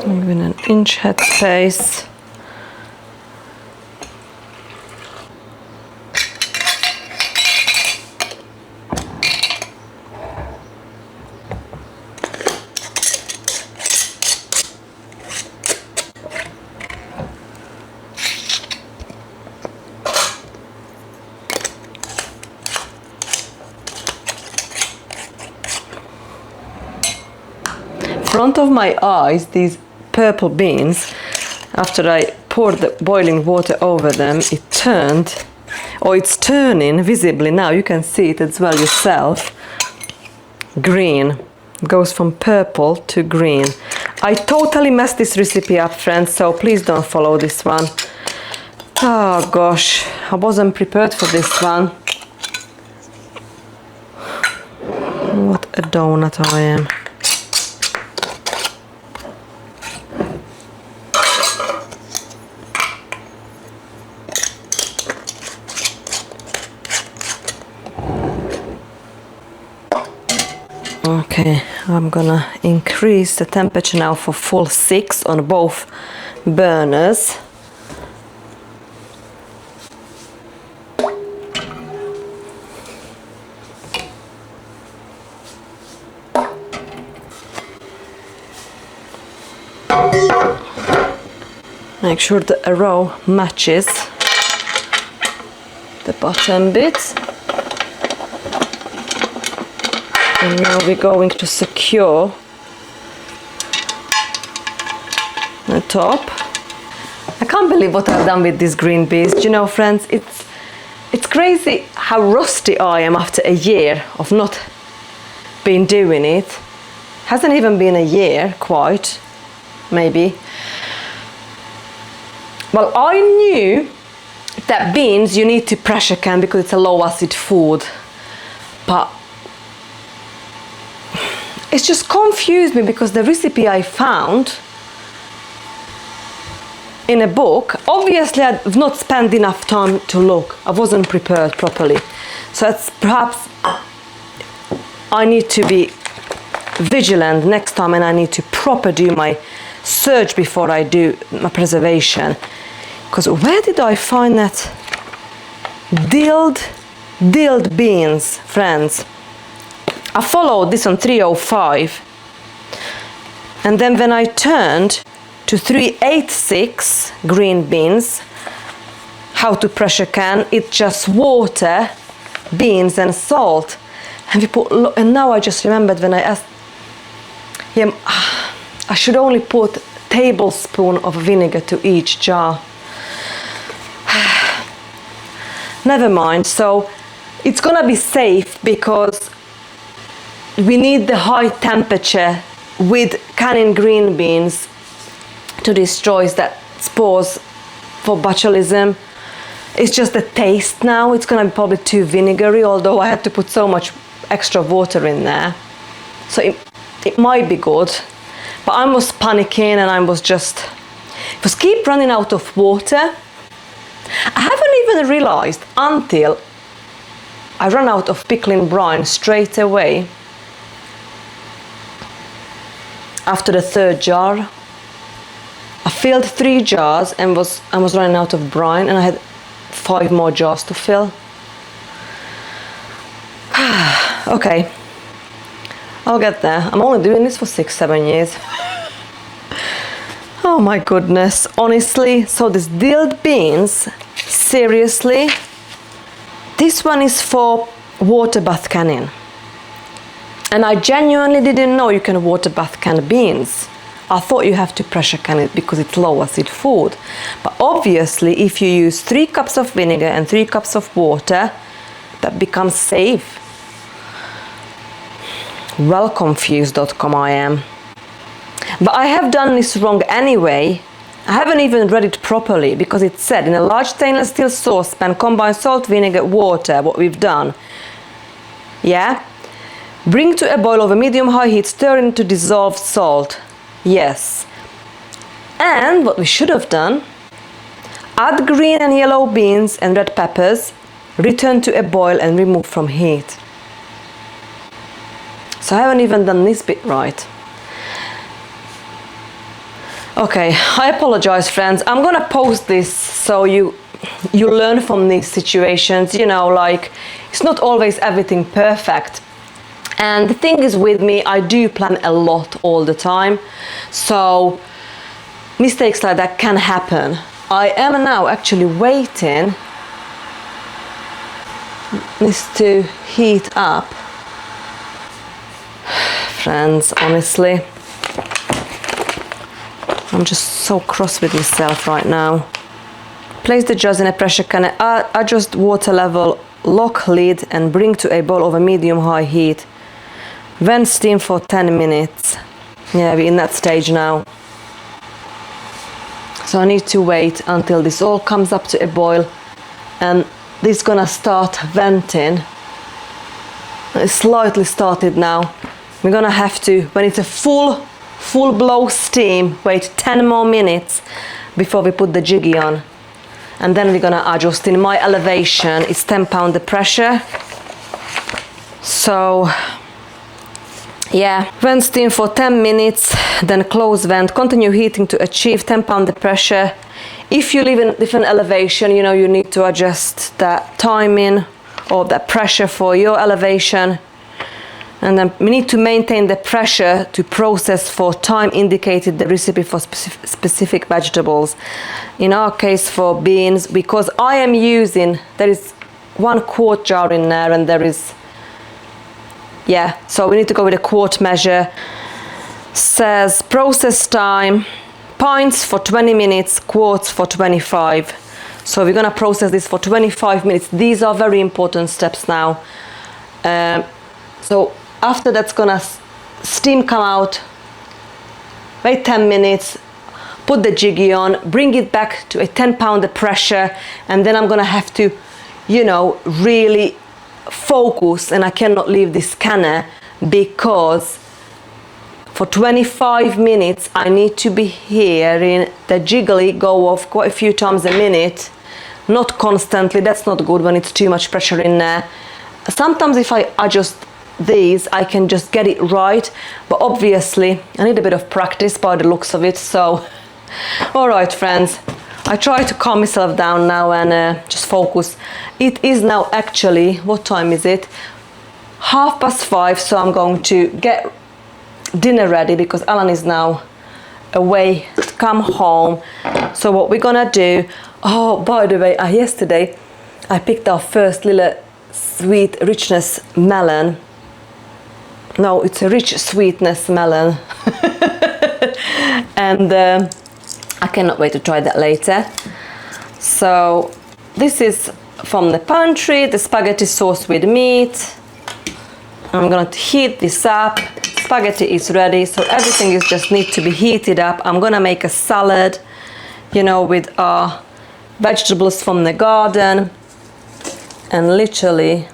Speaker 1: Even an inch head space. Front of my eyes, these purple beans, after I poured the boiling water over them, it turned, or it's turning visibly now, you can see it as well yourself, green. It goes from purple to green. I totally messed this recipe up, friends, so please don't follow this one. Oh gosh, I wasn't prepared for this one. What a donut I am. Okay, I'm gonna increase the temperature now for full 6 on both burners. Make sure the row matches the bottom bit. And now we're going to secure the top. I can't believe what I've done with these green peas. Do you know, friends, it's crazy how rusty I am after a year of not been doing it. Hasn't even been a year quite. maybe. Well, I knew that beans you need to pressure can because it's a low acid food, but it's just confused me because the recipe I found in a book, obviously I've not spent enough time to look. I wasn't prepared properly. So it's perhaps I need to be vigilant next time, and I need to proper do my search before I do my preservation. Because where did I find that dilled beans, friends? I followed this on 305, and then when I turned to 386 green beans, how to pressure can, it's just water, beans and salt. And we put, and now I just remembered when I asked him, I should only put a tablespoon of vinegar to each jar. Never mind. So it's gonna be safe because we need the high temperature with canning green beans to destroy that spores for botulism. It's just the taste now. It's gonna be probably too vinegary, although I had to put so much extra water in there. So it might be good, but I was panicking and I was keep running out of water. I haven't even realized until I ran out of pickling brine straight away after the third jar. I filled 3 jars and I was running out of brine, and I had 5 more jars to fill. Okay, I'll get there. I'm only doing this for 6-7 years. Oh my goodness, honestly. So this dilled beans, seriously, this one is for water bath canning. And I genuinely didn't know you can water bath can beans. I thought you have to pressure can it because it's low acid food. But obviously if you use 3 cups of vinegar and 3 cups of water, that becomes safe. Well confused.com I am. But I have done this wrong anyway. I haven't even read it properly because it said in a large stainless steel saucepan combine salt, vinegar, water, what we've done. Yeah? Bring to a boil over medium-high heat, stir into dissolved salt. Yes. And what we should have done, add green and yellow beans and red peppers, return to a boil and remove from heat. So I haven't even done this bit right. Okay, I apologize, friends. I'm gonna post this so you learn from these situations, you know, like it's not always everything perfect. And the thing is with me, I do plan a lot all the time. So mistakes like that can happen. I am now actually waiting this to heat up. Friends, honestly, I'm just so cross with myself right now. Place the jars in a pressure can, adjust water level, lock lid and bring to a boil over medium-high heat. Vent steam for 10 minutes. Yeah, we're in that stage now. So I need to wait until this all comes up to a boil, and this is gonna start venting. It's slightly started now. We're gonna have to, when it's a full blow steam, wait 10 more minutes before we put the jiggy on. And then we're gonna adjust. In my elevation, it's 10 pound the pressure. So yeah, vent steam for 10 minutes, then close vent, continue heating to achieve 10 pound the pressure. If you live in different elevation, you know, you need to adjust that timing or that pressure for your elevation. And then we need to maintain the pressure to process for time indicated the recipe for specific vegetables. In our case for beans, because I am using, there is 1 quart jar in there, and there is, yeah, so we need to go with a quart measure. Says process time, pints for 20 minutes, quarts for 25. So we're gonna process this for 25 minutes. These are very important steps now. So after that's gonna steam come out, wait 10 minutes, put the jiggy on, bring it back to a 10-pounder pressure, and then I'm gonna have to, you know, really focus, and I cannot leave this canner because for 25 minutes I need to be hearing the jiggly go off quite a few times a minute. Not constantly, that's not good when it's too much pressure in there. Sometimes if I adjust these, I can just get it right, but obviously I need a bit of practice by the looks of it. So all right, friends, I try to calm myself down now and just focus. It is now actually, what time is it? 5:30, so I'm going to get dinner ready because Alan is now away to come home. So what we're gonna do, oh, by the way, yesterday I picked our first little sweet richness melon. No, it's a rich sweetness melon. And I cannot wait to try that later. So this is from the pantry, the spaghetti sauce with meat. I'm gonna heat this up. Spaghetti is ready, so everything is just need to be heated up. I'm gonna make a salad, you know, with our vegetables from the garden, and literally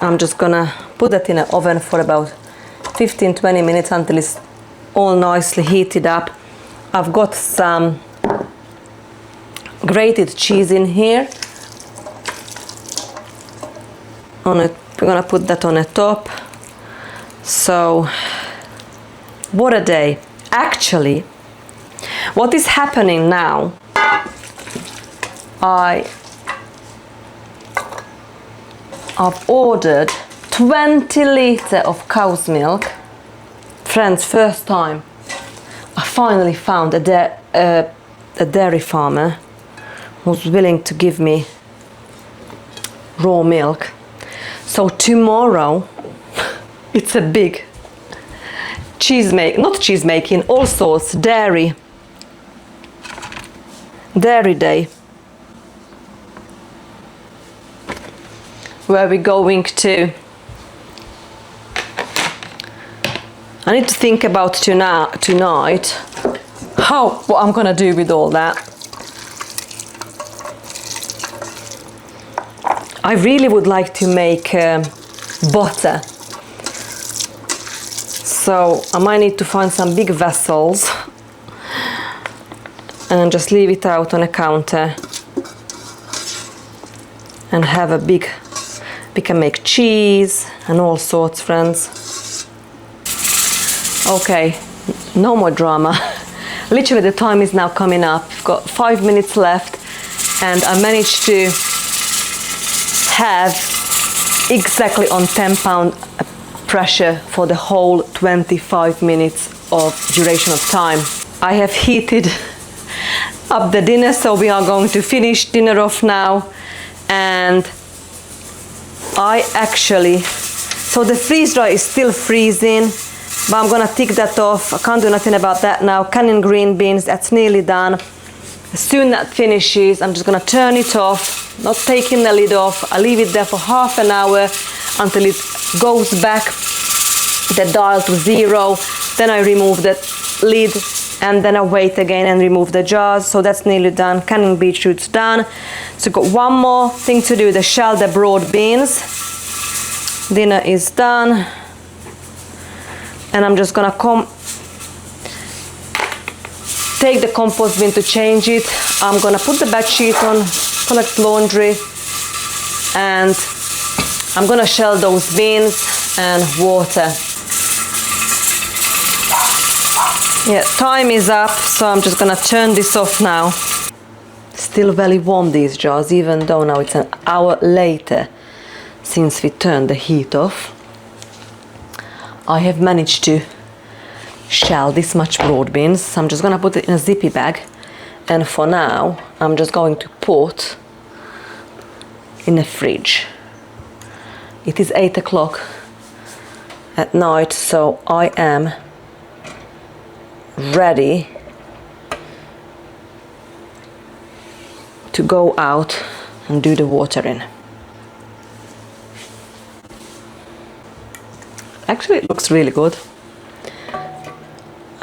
Speaker 1: I'm just gonna put that in an oven for about 15-20 minutes until it's all nicely heated up. I've got some grated cheese in here. We're gonna put that on the top. So what a day. Actually, what is happening now, I've ordered 20 liters of cow's milk. Friends, first time I finally found a dairy farmer who's willing to give me raw milk. So tomorrow it's a big not cheese making, all sorts, dairy day, where we're going to. I need to think about tonight what I'm gonna do with all that. I really would like to make butter, so I might need to find some big vessels and just leave it out on a counter and have a big, we can make cheese and all sorts, friends. Okay, no more drama. Literally the time is now coming up. I've got 5 minutes left and I managed to have exactly on 10-pound pressure for the whole 25 minutes of duration of time. I have heated up the dinner, so we are going to finish dinner off now. And so the freeze dry is still freezing, but I'm gonna take that off. I can't do nothing about that now. Canning green beans, that's nearly done. As soon that finishes, I'm just gonna turn it off, not taking the lid off. I leave it there for half an hour until it goes back the dial to 0. Then I remove the lid and then I wait again and remove the jars. So that's nearly done. Canning beetroot's done. So got one more thing to do, the shell, the broad beans. Dinner is done. And I'm just gonna take the compost bin to change it. I'm gonna put the bed sheet on, collect laundry, and I'm gonna shell those beans and water. Yeah, time is up, so I'm just gonna turn this off now. Still very warm, these jars, even though now it's an hour later since we turned the heat off. I have managed to shell this much broad beans. So I'm just gonna put it in a zippy bag, and for now I'm just going to put in the fridge. It is 8 o'clock at night, so I am ready to go out and do the watering. Actually, it looks really good.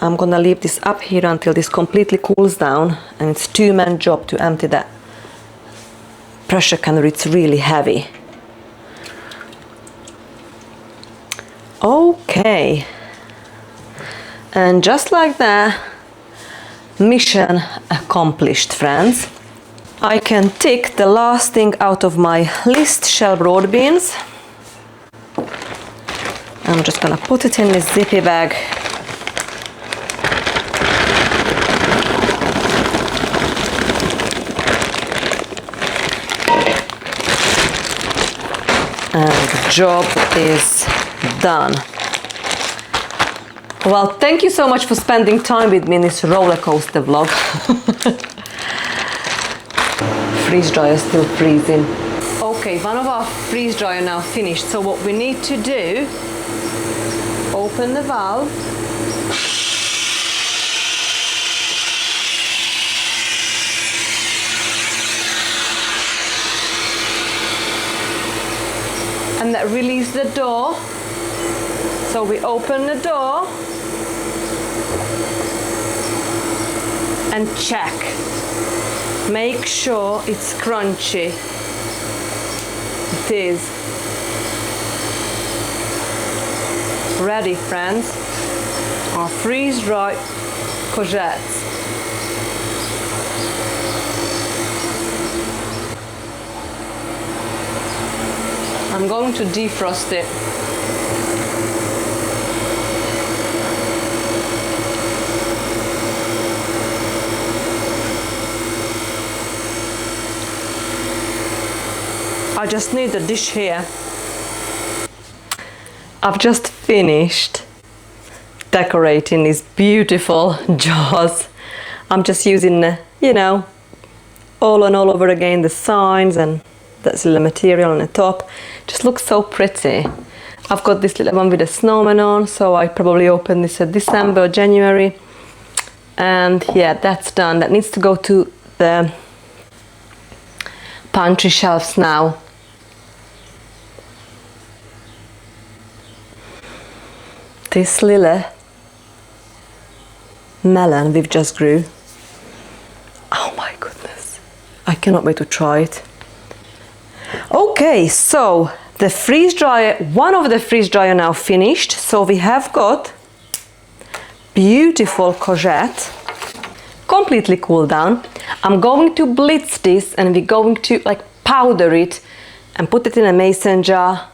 Speaker 1: I'm gonna leave this up here until this completely cools down, and it's two-man job to empty that pressure canner. It's really heavy. Okay, and just like that, mission accomplished, friends. I can tick the last thing out of my list, shell broad beans. I'm just gonna put it in this zippy bag. And the job is done. Well, thank you so much for spending time with me in this roller coaster vlog. Freeze dryer still freezing. Okay, one of our freeze dryer now finished. So what we need to do, open the valve. And that release the door. So we open the door and check. Make sure it's crunchy. It is. Ready, friends. Our freeze-dried courgettes. I'm going to defrost it. I just need a dish here. I've just finished decorating these beautiful jars. I'm just using, you know, all over again the signs and that's the material on the top. Just looks so pretty. I've got this little one with a snowman on, so I probably open this in December, January. And yeah, that's done. That needs to go to the pantry shelves now. This little melon we've just grew. Oh my goodness. I cannot wait to try it. Okay, so the freeze dryer, one of the freeze dryer now finished. So we have got beautiful courgette, completely cooled down. I'm going to blitz this and we're going to like powder it and put it in a mason jar,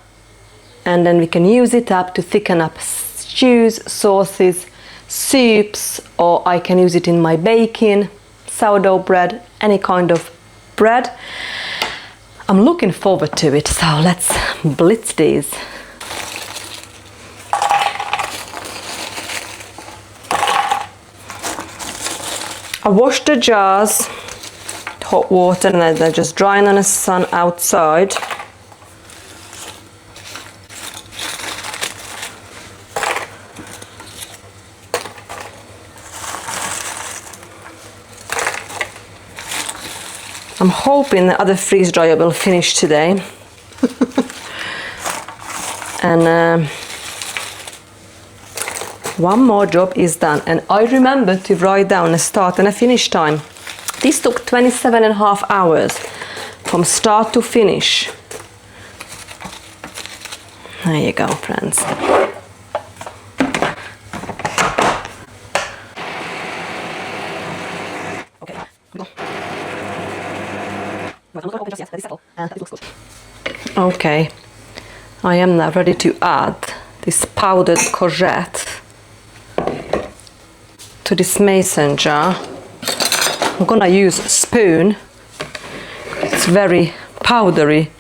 Speaker 1: and then we can use it up to thicken up stews, sauces, soups, or I can use it in my baking, sourdough bread, any kind of bread. I'm looking forward to it, so let's blitz these. I washed the jars, hot water, and they're just drying on the sun outside. I'm hoping the other freeze dryer will finish today. And one more job is done. And I remember to write down a start and a finish time. This took 27.5 hours from start to finish. There you go, friends. Okay, I am now ready to add this powdered courgette to this mason jar. I'm gonna use a spoon. It's very powdery.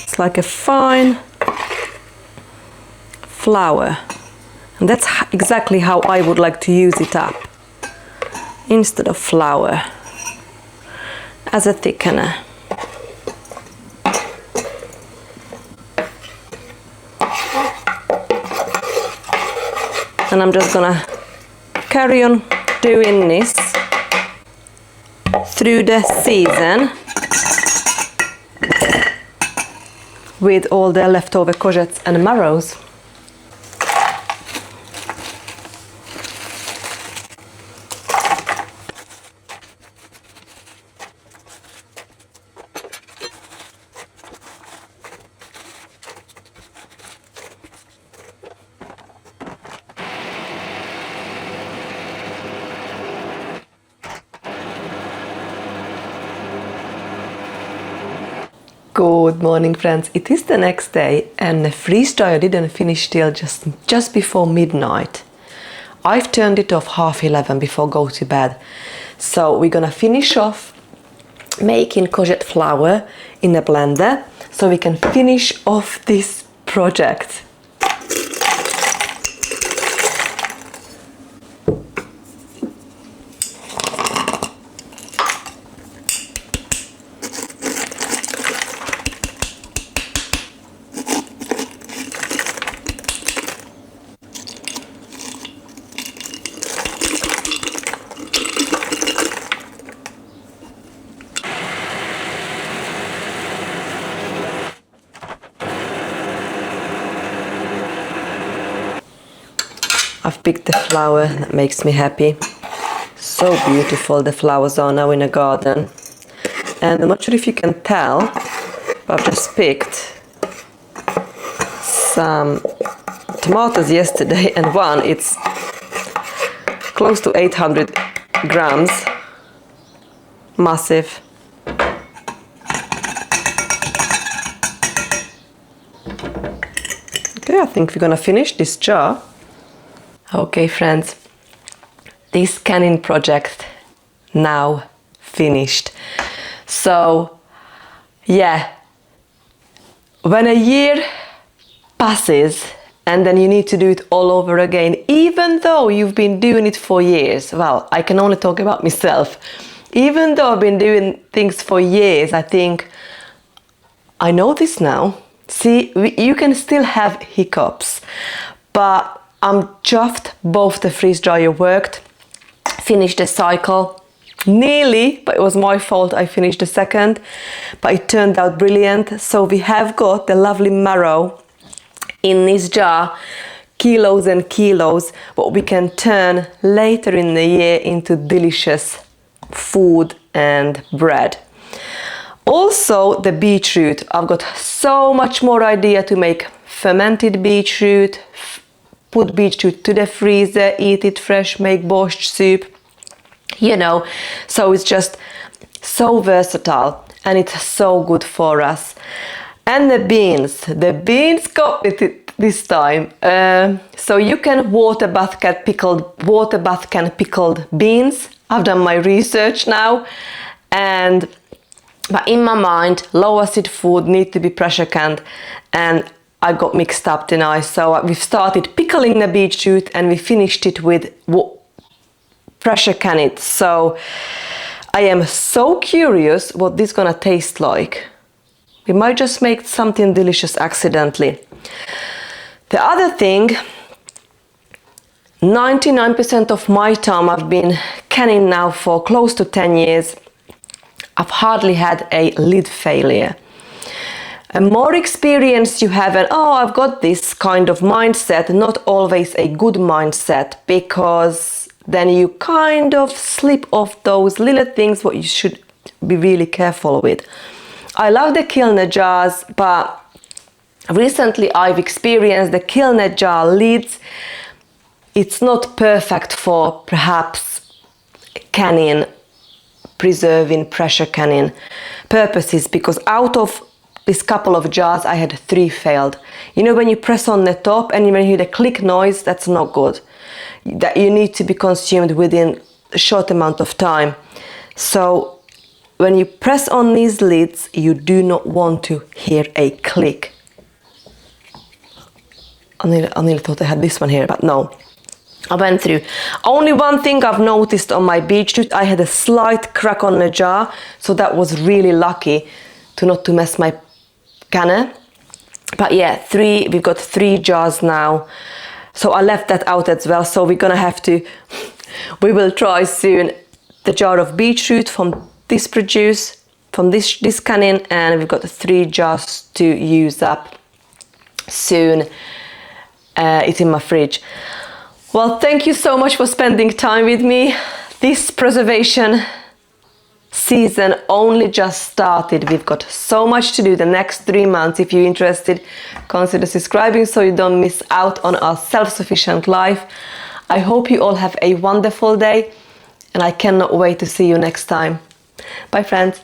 Speaker 1: It's like a fine flour. And that's exactly how I would like to use it up, instead of flour, as a thickener. And I'm just gonna carry on doing this through the season. with all the leftover courgettes and marrows. Good morning, friends. It is the next day and the freeze dryer didn't finish till just before midnight. I've turned it off 11:30 before go to bed. So we're gonna finish off making courgette flour in a blender so we can finish off this project. I've picked the flower that makes me happy. So beautiful the flowers are now in a garden. And I'm not sure if you can tell, but I've just picked some tomatoes yesterday, and one, it's close to 800 grams. Massive. Okay, I think we're gonna finish this jar. Okay, friends, this canning project now finished. So, yeah, when a year passes and then you need to do it all over again, even though you've been doing it for years, well, I can only talk about myself. Even though I've been doing things for years, I think, I know this now. See, you can still have hiccups, but I'm chuffed both the freeze dryer worked, finished the cycle, nearly, but it was my fault, I finished the second, but it turned out brilliant. So we have got the lovely marrow in this jar, kilos and kilos, what we can turn later in the year into delicious food and bread. Also the beetroot, I've got so much more idea to make fermented beetroot, put beetroot to the freezer, eat it fresh, make borscht soup, you know, so it's just so versatile and it's so good for us. And the beans got it this time. So you can water bath can pickled beans. I've done my research now, but in my mind, low acid food need to be pressure canned, and I got mixed up tonight. So we've started pickling the beetroot and we finished it with pressure can it. So I am so curious what this is gonna taste like. We might just make something delicious accidentally. The other thing, 99% of my time I've been canning now for close to 10 years. I've hardly had a lid failure. And more experience you have, and oh, I've got this kind of mindset, not always a good mindset, because then you kind of slip off those little things what you should be really careful with. I love the kilner jars, but recently I've experienced the kilner jar lids. It's not perfect for perhaps canning, preserving, pressure canning purposes, because out of this couple of jars I had 3 failed. You know, when you press on the top and when you hear the click noise, that's not good. That you need to be consumed within a short amount of time. So when you press on these lids, you do not want to hear a click. I nearly thought I had this one here, but no. I went through. Only one thing I've noticed on my beetroot, I had a slight crack on the jar, so that was really lucky not to mess my canner. But yeah, we've got 3 jars now, so I left that out as well. So we're gonna have to, we will try soon the jar of beetroot from this produce, from this canning, and we've got 3 jars to use up soon. It's in my fridge. Well, thank you so much for spending time with me. This preservation season only just started. We've got so much to do the next 3 months. If you're interested, consider subscribing so you don't miss out on our self-sufficient life. I hope you all have a wonderful day, and I cannot wait to see you next time. Bye, friends.